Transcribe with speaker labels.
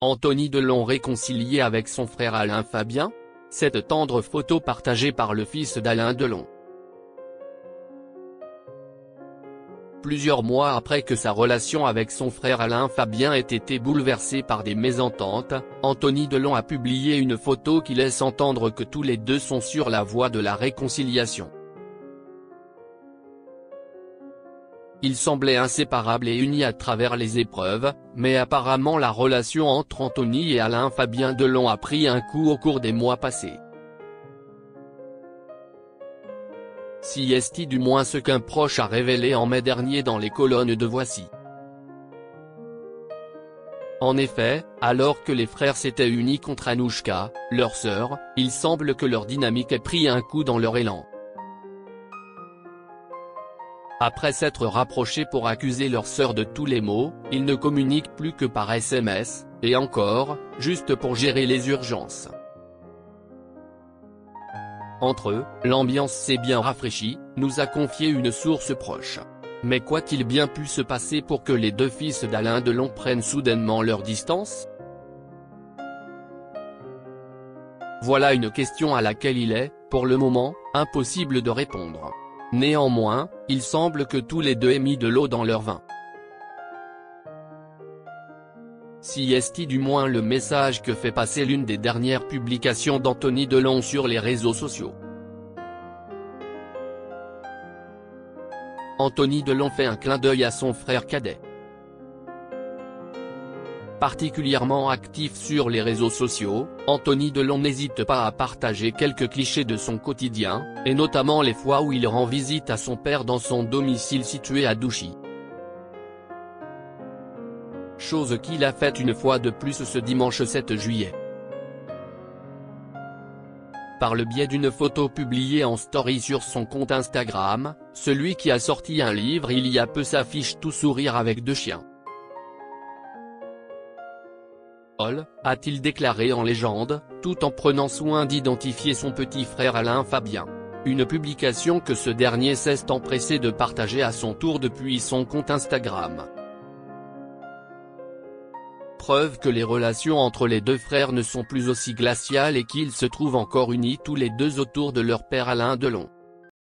Speaker 1: Anthony Delon réconcilié avec son frère Alain Fabien? Cette tendre photo partagée par le fils d'Alain Delon. Plusieurs mois après que sa relation avec son frère Alain Fabien ait été bouleversée par des mésententes, Anthony Delon a publié une photo qui laisse entendre que tous les deux sont sur la voie de la réconciliation. Ils semblaient inséparables et unis à travers les épreuves, mais apparemment la relation entre Anthony et Alain Fabien Delon a pris un coup au cours des mois passés. Si est du moins ce qu'un proche a révélé en mai dernier dans les colonnes de Voici. En effet, alors que les frères s'étaient unis contre Anouchka, leur sœur, il semble que leur dynamique ait pris un coup dans leur élan. Après s'être rapprochés pour accuser leur sœur de tous les maux, ils ne communiquent plus que par SMS, et encore, juste pour gérer les urgences. Entre eux, l'ambiance s'est bien rafraîchie, nous a confié une source proche. Mais qu'a-t-il bien pu se passer pour que les deux fils d'Alain Delon prennent soudainement leur distance? Voilà une question à laquelle il est, pour le moment, impossible de répondre. Néanmoins, il semble que tous les deux aient mis de l'eau dans leur vin. Si est du moins le message que fait passer l'une des dernières publications d'Anthony Delon sur les réseaux sociaux. Anthony Delon fait un clin d'œil à son frère cadet. Particulièrement actif sur les réseaux sociaux, Anthony Delon n'hésite pas à partager quelques clichés de son quotidien, et notamment les fois où il rend visite à son père dans son domicile situé à Douchy. Chose qu'il a faite une fois de plus ce dimanche 7 juillet. Par le biais d'une photo publiée en story sur son compte Instagram, celui qui a sorti un livre il y a peu s'affiche tout sourire avec deux chiens. A-t-il déclaré en légende, tout en prenant soin d'identifier son petit frère Alain Fabien. Une publication que ce dernier s'est empressé de partager à son tour depuis son compte Instagram. Preuve que les relations entre les deux frères ne sont plus aussi glaciales et qu'ils se trouvent encore unis tous les deux autour de leur père Alain Delon.